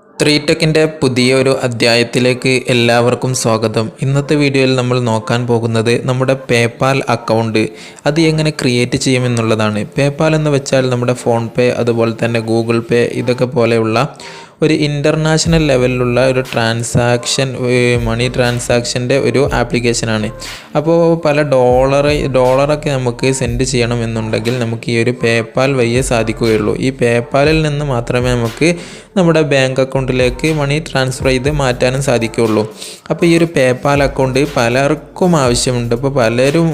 Three ടെക്കിൻ്റെ പുതിയൊരു അധ്യായത്തിലേക്ക് എല്ലാവർക്കും സ്വാഗതം. ഇന്നത്തെ വീഡിയോയിൽ നമ്മൾ നോക്കാൻ പോകുന്നത് നമ്മുടെ പേപ്പാൽ അക്കൗണ്ട് അത് എങ്ങനെ ക്രിയേറ്റ് ചെയ്യുമെന്നുള്ളതാണ്. പേപ്പാൽ എന്ന് വെച്ചാൽ നമ്മുടെ ഫോൺ പേ അതുപോലെ തന്നെ ഗൂഗിൾ പേ ഇതൊക്കെ പോലെയുള്ള ഒരു ഇൻ്റർനാഷണൽ ലെവലിലുള്ള ഒരു മണി ട്രാൻസാക്ഷൻ്റെ ഒരു ആപ്ലിക്കേഷനാണ്. അപ്പോൾ പല ഡോളറൊക്കെ നമുക്ക് സെൻഡ് ചെയ്യണമെന്നുണ്ടെങ്കിൽ നമുക്ക് ഈ ഒരു പേപ്പാൽ വഴിയേ സാധിക്കുകയുള്ളൂ. ഈ പേപ്പാലിൽ നിന്ന് മാത്രമേ നമുക്ക് നമ്മുടെ ബാങ്ക് അക്കൗണ്ടിലേക്ക് മണി ട്രാൻസ്ഫർ ചെയ്ത് മാറ്റാനും സാധിക്കുകയുള്ളൂ. അപ്പോൾ ഈ ഒരു പേപ്പാൽ അക്കൗണ്ട് പലർക്കും ആവശ്യമുണ്ട്. അപ്പോൾ പലരും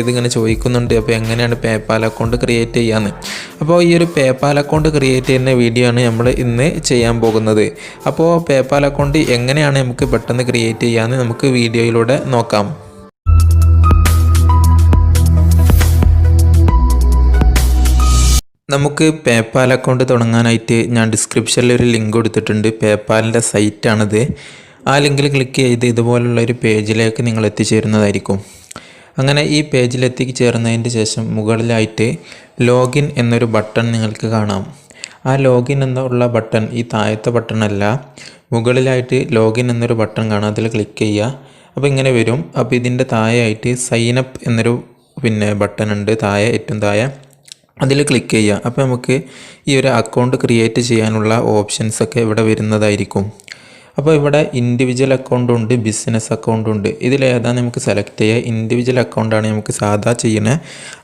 ഇതിങ്ങനെ ചോദിക്കുന്നുണ്ട്, അപ്പോൾ എങ്ങനെയാണ് പേപ്പാൽ അക്കൗണ്ട് ക്രിയേറ്റ് ചെയ്യാമെന്ന്. അപ്പോൾ ഈ ഒരു പേപ്പാൽ അക്കൗണ്ട് ക്രിയേറ്റ് ചെയ്യുന്ന വീഡിയോ ആണ് നമ്മൾ ഇന്ന് ചെയ്യാൻ പോകുന്നത്. അപ്പോൾ പേപ്പാൽ അക്കൗണ്ട് എങ്ങനെയാണ് നമുക്ക് പെട്ടെന്ന് ക്രിയേറ്റ് ചെയ്യാമെന്ന് നമുക്ക് വീഡിയോയിലൂടെ നോക്കാം. നമുക്ക് പേപ്പാൽ അക്കൗണ്ട് തുടങ്ങാനായിട്ട് ഞാൻ ഡിസ്ക്രിപ്ഷനിൽ ഒരു ലിങ്ക് കൊടുത്തിട്ടുണ്ട്. പേപ്പാലിൻ്റെ സൈറ്റാണിത്. ആ ലിങ്കിൽ ക്ലിക്ക് ചെയ്ത് ഇതുപോലുള്ള ഒരു പേജിലേക്ക് നിങ്ങൾ എത്തിച്ചേരുന്നതായിരിക്കും. അങ്ങനെ ഈ പേജിൽ എത്തിച്ചേർന്നതിന് ശേഷം മുകളിലായിട്ട് ലോഗിൻ എന്നൊരു ബട്ടൺ നിങ്ങൾക്ക് കാണാം. ആ ലോഗിൻ എന്നുള്ള ബട്ടൺ ഈ താഴത്തെ ബട്ടൺ അല്ല, മുകളിലായിട്ട് ലോഗിൻ എന്നൊരു ബട്ടൺ കാണാം. അതിൽ ക്ലിക്ക് ചെയ്യുക. അപ്പോൾ ഇങ്ങനെ വരും. അപ്പോൾ ഇതിൻ്റെ താഴെയായിട്ട് സൈനപ്പ് എന്നൊരു ബട്ടൺ ഉണ്ട്, ഏറ്റവും താഴെ. അതിൽ ക്ലിക്ക് ചെയ്യുക. അപ്പോൾ നമുക്ക് ഈ ഒരു അക്കൗണ്ട് ക്രിയേറ്റ് ചെയ്യാനുള്ള ഓപ്ഷൻസൊക്കെ ഇവിടെ വരുന്നതായിരിക്കും. അപ്പോൾ ഇവിടെ ഇൻഡിവിജ്വൽ അക്കൗണ്ടും ഉണ്ട്, ബിസിനസ് അക്കൗണ്ടും ഉണ്ട്. ഇതിലേതാണ് നമുക്ക് സെലക്ട് ചെയ്യുക. ഇൻഡിവിജ്വൽ അക്കൗണ്ടാണ് നമുക്ക് സാധാ ചെയ്യുന്ന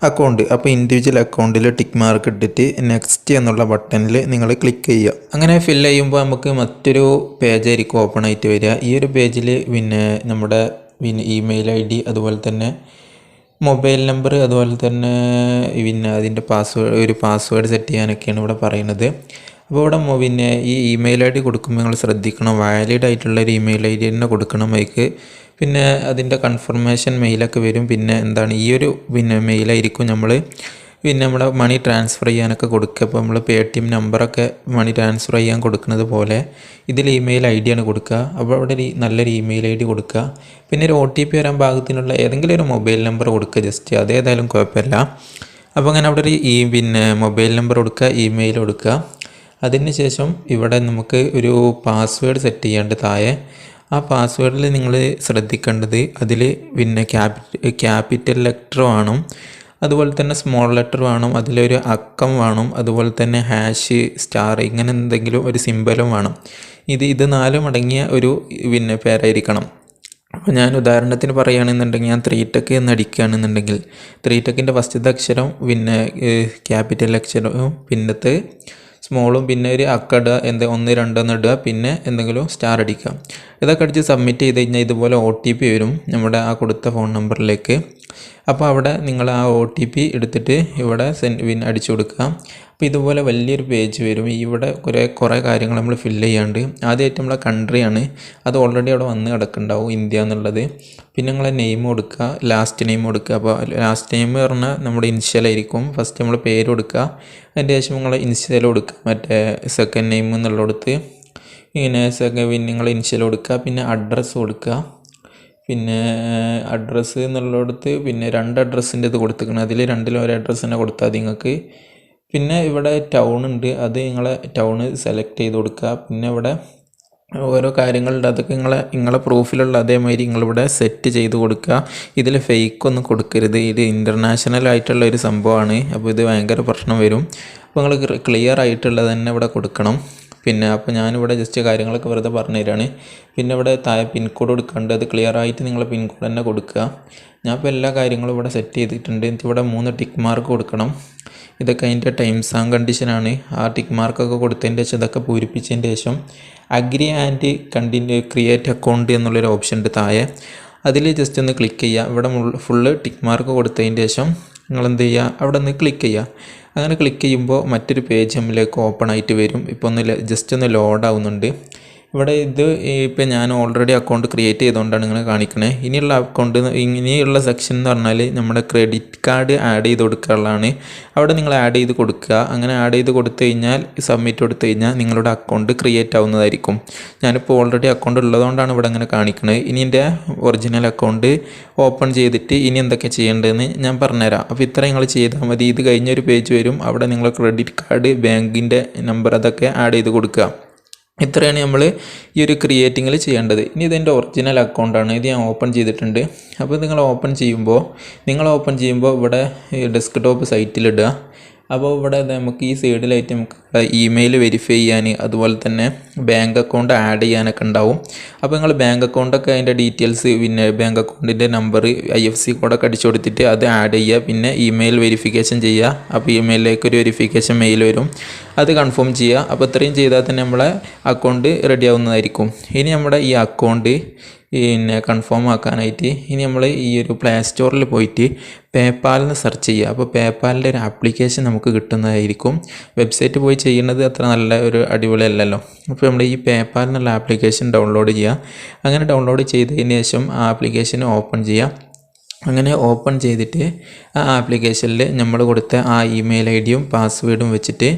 അക്കൗണ്ട്. അപ്പോൾ ഇൻഡിവിജ്വൽ അക്കൗണ്ടിൽ ടിക്ക് മാർക്ക് ഇട്ടിട്ട് നെക്സ്റ്റ് എന്നുള്ള ബട്ടണിൽ നിങ്ങൾ ക്ലിക്ക് ചെയ്യുക. അങ്ങനെ ഫില്ല് ചെയ്യുമ്പോൾ നമുക്ക് മറ്റൊരു പേജായിരിക്കും ഓപ്പൺ ആയിട്ട് വരിക. ഈ ഒരു പേജിൽ നമ്മുടെ ഇമെയിൽ ID അതുപോലെ തന്നെ മൊബൈൽ നമ്പർ അതുപോലെ തന്നെ അതിൻ്റെ പാസ്വേഡ് സെറ്റ് ചെയ്യാനൊക്കെയാണ് ഇവിടെ പറയുന്നത്. അപ്പോൾ ഇവിടെ ഈ ഇമെയിൽ ID കൊടുക്കുമ്പോൾ നിങ്ങൾ ശ്രദ്ധിക്കണം, വാലിഡ് ആയിട്ടുള്ളൊരു ഇമെയിൽ ID തന്നെ കൊടുക്കണം. അതിൻ്റെ കൺഫർമേഷൻ മെയിലൊക്കെ വരും. ഈ ഒരു മെയിലായിരിക്കും നമ്മൾ നമ്മുടെ മണി ട്രാൻസ്ഫർ ചെയ്യാനൊക്കെ കൊടുക്കുക. അപ്പോൾ നമ്മൾ Paytm നമ്പറൊക്കെ മണി ട്രാൻസ്ഫർ ചെയ്യാൻ കൊടുക്കുന്നത് പോലെ ഇതിൽ ഇമെയിൽ ID ആണ് കൊടുക്കുക. അപ്പോൾ അവിടെ നല്ലൊരു ഇമെയിൽ ID കൊടുക്കുക. പിന്നെ ഒരു OTP വരാൻ പാകത്തിനുള്ള ഏതെങ്കിലും ഒരു മൊബൈൽ നമ്പർ കൊടുക്കുക, ജസ്റ്റ് അതേതായാലും കുഴപ്പമില്ല. അപ്പോൾ അങ്ങനെ അവിടെ മൊബൈൽ നമ്പർ കൊടുക്കുക, ഇമെയിൽ കൊടുക്കുക. അതിന് ശേഷം ഇവിടെ നമുക്ക് ഒരു പാസ്വേഡ് സെറ്റ് ചെയ്യാണ്ട് താഴെ. ആ പാസ്വേഡിൽ നിങ്ങൾ ശ്രദ്ധിക്കേണ്ടത് അതിൽ ക്യാപിറ്റൽ ലെറ്റർ വേണം, അതുപോലെ തന്നെ സ്മോൾ ലെറ്റർ വേണം, അതിലൊരു അക്കം വേണം, അതുപോലെ തന്നെ # സ്റ്റാർ ഇങ്ങനെ എന്തെങ്കിലും ഒരു സിമ്പലും വേണം. ഇത് നാലും അടങ്ങിയ ഒരു പേരായിരിക്കണം. അപ്പോൾ ഞാൻ ഉദാഹരണത്തിന് പറയുകയാണെന്നുണ്ടെങ്കിൽ ഞാൻ 3ടെക് എന്ന് അടിക്കുകയാണെന്നുണ്ടെങ്കിൽ 3ടെക്കിൻ്റെ ഫസ്റ്റത്തെ അക്ഷരം ക്യാപിറ്റൽ അക്ഷരവും പിന്നത്തെ സ്മോളും പിന്നെ ഒരു അക്കടുക 1 2 എന്ന് ഇടുക, പിന്നെ എന്തെങ്കിലും സ്റ്റാർ അടിക്കുക. ഇതൊക്കെ അടിച്ച് സബ്മിറ്റ് ചെയ്ത് കഴിഞ്ഞാൽ ഇതുപോലെ OTP വരും നമ്മുടെ ആ കൊടുത്ത ഫോൺ നമ്പറിലേക്ക്. അപ്പോൾ അവിടെ നിങ്ങൾ ആ OTP എടുത്തിട്ട് ഇവിടെ അടിച്ചു കൊടുക്കുക. അപ്പോൾ ഇതുപോലെ വലിയൊരു പേജ് വരും. ഇവിടെ കുറേ കാര്യങ്ങൾ നമ്മൾ ഫില്ല് ചെയ്യാണ്ട്. ആദ്യമായിട്ട് നമ്മളെ കൺട്രിയാണ്, അത് ഓൾറെഡി അവിടെ വന്ന് കിടക്കുന്നുണ്ടാവും, ഇന്ത്യ എന്നുള്ളത്. പിന്നെ നിങ്ങളെ നെയിം കൊടുക്കുക, ലാസ്റ്റ് നെയിം കൊടുക്കുക. അപ്പോൾ ലാസ്റ്റ് നെയിം പറഞ്ഞാൽ നമ്മുടെ ഇനിഷ്യലായിരിക്കും. ഫസ്റ്റ് നമ്മൾ പേര് കൊടുക്കുക, അതിൻ്റെ ശേഷം നിങ്ങൾ ഇനിഷ്യൽ കൊടുക്കുക. സെക്കൻഡ് നെയിം എന്നുള്ളിടത്ത് നിങ്ങൾ ഇനിഷ്യൽ കൊടുക്കുക. പിന്നെ അഡ്രസ്സ് കൊടുക്കുക. അഡ്രസ്സ് എന്നുള്ളിടത്ത് 2 അഡ്രസ്സിൻ്റെ ഇത് കൊടുത്തിരിക്കണം. അതിൽ രണ്ടിലും ഒരു അഡ്രസ്സ് തന്നെ കൊടുത്താൽ മതി നിങ്ങൾക്ക്. പിന്നെ ഇവിടെ ടൗൺ ഉണ്ട്, അത് നിങ്ങളെ ടൗണ് സെലക്ട് ചെയ്ത് കൊടുക്കുക. പിന്നെ ഇവിടെ ഓരോ കാര്യങ്ങളുണ്ട്, അതൊക്കെ നിങ്ങളെ പ്രൂഫിലുള്ള അതേമാതിരി നിങ്ങളിവിടെ സെറ്റ് ചെയ്ത് കൊടുക്കുക. ഇതിൽ ഫേക്കൊന്നും കൊടുക്കരുത്, ഇത് ഇൻ്റർനാഷണൽ ആയിട്ടുള്ള ഒരു സംഭവമാണ്. അപ്പോൾ ഇത് ഭയങ്കര പ്രശ്നം വരും. അപ്പോൾ നിങ്ങൾ ക്ലിയർ ആയിട്ടുള്ളത് തന്നെ ഇവിടെ കൊടുക്കണം. അപ്പോൾ ഞാനിവിടെ ജസ്റ്റ് കാര്യങ്ങളൊക്കെ വെറുതെ പറഞ്ഞു തരാണ്. പിന്നെ ഇവിടെ താഴെ പിൻകോഡ് കൊടുക്കേണ്ടത്, അത് ക്ലിയർ ആയിട്ട് നിങ്ങൾ പിൻകോഡ് തന്നെ കൊടുക്കുക. ഞാൻ ഇപ്പോൾ എല്ലാ കാര്യങ്ങളും ഇവിടെ സെറ്റ് ചെയ്തിട്ടുണ്ട്. ഇവിടെ 3 ടിക്ക് മാർക്ക് കൊടുക്കണം. ഇതൊക്കെ അതിൻ്റെ ടൈംസ് ആൻഡ് കണ്ടീഷനാണ്. ആ ടിക്ക് മാർക്കൊക്കെ കൊടുത്തതിൻ്റെ ശേഷം ഇതൊക്കെ പൂരിപ്പിച്ചതിൻ്റെ ശേഷം അഗ്രി ആൻഡ് ക്രിയേറ്റ് അക്കൗണ്ട് എന്നുള്ളൊരു ഓപ്ഷൻ ഉണ്ട് താഴെ. അതിൽ ജസ്റ്റ് ഒന്ന് ക്ലിക്ക് ചെയ്യുക. ഇവിടെ ഫുള്ള് ടിക്ക് മാർക്ക് കൊടുത്തതിൻ്റെ ശേഷം നിങ്ങൾ എന്ത് ചെയ്യുക, അവിടെ നിന്ന് ക്ലിക്ക് ചെയ്യുക. അങ്ങനെ ക്ലിക്ക് ചെയ്യുമ്പോൾ മറ്റൊരു പേജ് നമ്മിലേക്ക് ഓപ്പൺ ആയിട്ട് വരും. ഇപ്പോൾ ജസ്റ്റ് ഒന്ന് ലോഡ് ആവുന്നുണ്ട്. ഇവിടെ ഇപ്പോൾ ഞാൻ ഓൾറെഡി അക്കൗണ്ട് ക്രിയേറ്റ് ചെയ്തുകൊണ്ടാണ് ഇങ്ങനെ കാണിക്കണേ. ഇനിയുള്ള സെക്ഷൻ എന്ന് പറഞ്ഞാൽ നമ്മുടെ ക്രെഡിറ്റ് കാർഡ് ആഡ് ചെയ്ത് കൊടുക്കാനുള്ളതാണ്. അവിടെ നിങ്ങൾ ആഡ് ചെയ്ത് കൊടുക്കുക. അങ്ങനെ ആഡ് ചെയ്ത് കൊടുത്തു കഴിഞ്ഞാൽ സബ്മിറ്റ് കൊടുത്തു കഴിഞ്ഞാൽ നിങ്ങളുടെ അക്കൗണ്ട് ക്രിയേറ്റ് ആവുന്നതായിരിക്കും. ഞാനിപ്പോൾ ഓൾറെഡി അക്കൗണ്ട് ഉള്ളതുകൊണ്ടാണ് ഇവിടെ ഇങ്ങനെ കാണിക്കുന്നത്. ഇനി എൻ്റെ ഒറിജിനൽ അക്കൗണ്ട് ഓപ്പൺ ചെയ്തിട്ട് ഇനി എന്തൊക്കെ ചെയ്യേണ്ടതെന്ന് ഞാൻ പറഞ്ഞുതരാം. അപ്പോൾ ഇത്ര നിങ്ങൾ ചെയ്താൽ മതി. ഇത് കഴിഞ്ഞൊരു പേജ് വരും. അവിടെ നിങ്ങൾ ക്രെഡിറ്റ് കാർഡ്, ബാങ്കിൻ്റെ നമ്പർ അതൊക്കെ ആഡ് ചെയ്ത് കൊടുക്കുക. ഇത്രയാണ് നമ്മൾ ഈ ഒരു ക്രിയേറ്റിങ്ങിൽ ചെയ്യേണ്ടത്. ഇനി ഇതെൻ്റെ ഒറിജിനൽ അക്കൗണ്ടാണ്, ഇത് ഞാൻ ഓപ്പൺ ചെയ്തിട്ടുണ്ട്. അപ്പോൾ നിങ്ങൾ ഓപ്പൺ ചെയ്യുമ്പോൾ ഇവിടെ ഡെസ്ക്ടോപ്പ് സൈറ്റിലിടുക. അപ്പോൾ ഇവിടെ നമുക്ക് ഈ സൈഡിലായിട്ട് നമുക്ക് ഇമെയിൽ വെരിഫൈ ചെയ്യാൻ, അതുപോലെ തന്നെ ബാങ്ക് അക്കൗണ്ട് ആഡ് ചെയ്യാനൊക്കെ ഉണ്ടാവും. അപ്പോൾ നിങ്ങൾ ബാങ്ക് അക്കൗണ്ടൊക്കെ അതിൻ്റെ ഡീറ്റെയിൽസ്, പിന്നെ ബാങ്ക് അക്കൗണ്ടിൻ്റെ നമ്പർ, IFSC കോഡൊക്കെ അടിച്ചു കൊടുത്തിട്ട് അത് ആഡ് ചെയ്യുക. പിന്നെ ഇമെയിൽ വെരിഫിക്കേഷൻ ചെയ്യുക. അപ്പോൾ ഇമെയിലിലേക്ക് ഒരു വെരിഫിക്കേഷൻ മെയിൽ വരും, അത് കൺഫേം ചെയ്യുക. അപ്പോൾ ഇത്രയും ചെയ്താൽ തന്നെ നമ്മളെ അക്കൗണ്ട് റെഡി ആവുന്നതായിരിക്കും. ഇനി നമ്മുടെ ഈ അക്കൗണ്ട് പിന്നെ കൺഫേം ആക്കാനായിട്ട് ഇനി നമ്മൾ ഈ ഒരു പ്ലേ സ്റ്റോറിൽ പോയിട്ട് പേപ്പാലിന് സെർച്ച് ചെയ്യുക. അപ്പോൾ പേപ്പാലിൻ്റെ ഒരു ആപ്ലിക്കേഷൻ നമുക്ക് കിട്ടുന്നതായിരിക്കും. വെബ്സൈറ്റ് പോയി ചെയ്യുന്നത് അത്ര നല്ല ഒരു അടിപൊളിയല്ലല്ലോ. അപ്പോൾ നമ്മൾ ഈ പേപ്പാൽ എന്നുള്ള ആപ്ലിക്കേഷൻ ഡൗൺലോഡ് ചെയ്യുക. അങ്ങനെ ഡൗൺലോഡ് ചെയ്തതിന് ശേഷം ആ ആപ്ലിക്കേഷൻ ഓപ്പൺ ചെയ്യുക. അങ്ങനെ ഓപ്പൺ ചെയ്തിട്ട് ആ ആപ്ലിക്കേഷനിൽ നമ്മൾ കൊടുത്ത ആ ഇമെയിൽ ID-യും പാസ്വേഡും വെച്ചിട്ട്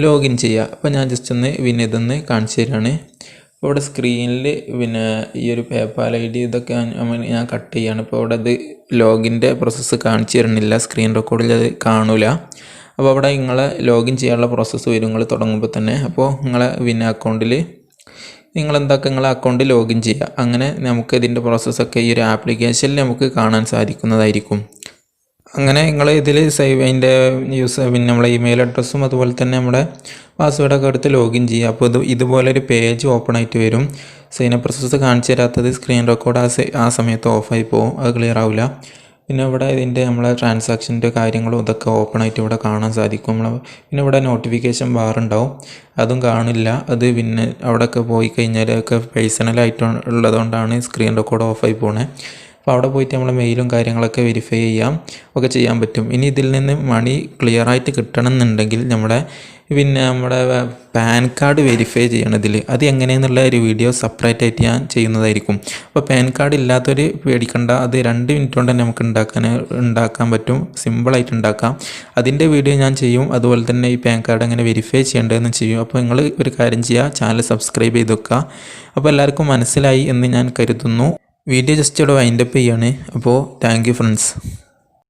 ലോഗിൻ ചെയ്യുക. അപ്പോൾ ഞാൻ ജസ്റ്റ് ഒന്ന് ഇതൊന്ന് കാണിച്ചു തരാണ്. അപ്പോൾ ഇവിടെ സ്ക്രീനിൽ പിന്നെ ഈ ഒരു പേപ്പാൽ ID ഇതൊക്കെ ഞാൻ കട്ട് ചെയ്യുകയാണ്. ഇപ്പോൾ ഇവിടെ അത് ലോഗിൻ്റെ പ്രോസസ്സ് കാണിച്ചു തരുന്നില്ല, സ്ക്രീൻ റെക്കോർഡിൽ അത് കാണൂല. അപ്പോൾ അവിടെ നിങ്ങളെ ലോഗിൻ ചെയ്യാനുള്ള പ്രോസസ്സ് വരും നിങ്ങൾ തുടങ്ങുമ്പോൾ തന്നെ. അപ്പോൾ നിങ്ങളെ അക്കൗണ്ടിൽ നിങ്ങളെ അക്കൗണ്ട് ലോഗിൻ ചെയ്യുക. അങ്ങനെ നമുക്ക് ഇതിൻ്റെ പ്രോസസ്സൊക്കെ ഈ ഒരു ആപ്ലിക്കേഷനിൽ നമുക്ക് കാണാൻ സാധിക്കുന്നതായിരിക്കും. അങ്ങനെ നിങ്ങൾ ഇതിൽ അതിൻ്റെ നമ്മളെ ഇമെയിൽ അഡ്രസ്സും അതുപോലെ തന്നെ നമ്മുടെ പാസ്വേഡൊക്കെ എടുത്ത് ലോഗിൻ ചെയ്യുക. അപ്പോൾ ഇതുപോലൊരു പേജ് ഓപ്പൺ ആയിട്ട് വരും. സൈനപ്പ് പ്രോസസ്സ് കാണിച്ചു തരാത്തത് സ്ക്രീൻ റെക്കോർഡ് ആ സമയത്ത് ഓഫായി പോകും, അത് ക്ലിയർ ആവില്ല. പിന്നെ ഇവിടെ ഇതിൻ്റെ നമ്മളെ ട്രാൻസാക്ഷൻ്റെ കാര്യങ്ങളും ഇതൊക്കെ ഓപ്പൺ ആയിട്ട് ഇവിടെ കാണാൻ സാധിക്കും. പിന്നെ ഇവിടെ നോട്ടിഫിക്കേഷൻ ബാർ ഉണ്ടാവും, അതും കാണില്ല. അത് പിന്നെ അവിടെയൊക്കെ പോയി കഴിഞ്ഞാൽ ഒക്കെ പേഴ്സണലായിട്ട് ഉള്ളതുകൊണ്ടാണ് സ്ക്രീൻ റെക്കോർഡ് ഓഫായി പോണേ. അപ്പോൾ അവിടെ പോയിട്ട് നമ്മൾ മെയിലും കാര്യങ്ങളൊക്കെ വെരിഫൈ ഒക്കെ ചെയ്യാൻ പറ്റും. ഇനി ഇതിൽ നിന്ന് മണി ക്ലിയറായിട്ട് കിട്ടണം എന്നുണ്ടെങ്കിൽ നമ്മുടെ പാൻ കാർഡ് വെരിഫൈ ചെയ്യണം ഇതിൽ. അത് എങ്ങനെയെന്നുള്ള ഒരു വീഡിയോ സെപ്പറേറ്റ് ആയിട്ട് ഞാൻ ചെയ്യുന്നതായിരിക്കും. അപ്പോൾ പാൻ കാർഡ് ഇല്ലാത്തൊരു പേടിക്കണ്ട, അത് 2 മിനിറ്റ് കൊണ്ട് തന്നെ നമുക്ക് ഉണ്ടാക്കാൻ പറ്റും, സിമ്പിളായിട്ട് ഉണ്ടാക്കാം. അതിൻ്റെ വീഡിയോ ഞാൻ ചെയ്യും. അതുപോലെ തന്നെ ഈ പാൻ കാർഡ് എങ്ങനെ വെരിഫൈ ചെയ്യേണ്ടതെന്ന് ചെയ്യും. അപ്പോൾ നിങ്ങൾ ഒരു കാര്യം ചെയ്യുക, ചാനൽ സബ്സ്ക്രൈബ് ചെയ്ത് വെക്കുക. അപ്പോൾ എല്ലാവർക്കും മനസ്സിലായി എന്ന് ഞാൻ കരുതുന്നു. വീഡിയോ ജസ്റ്റ് ഇവിടെ വൈൻഡപ്പ് ചെയ്യാണ്. അപ്പോൾ താങ്ക് യു ഫ്രണ്ട്സ്.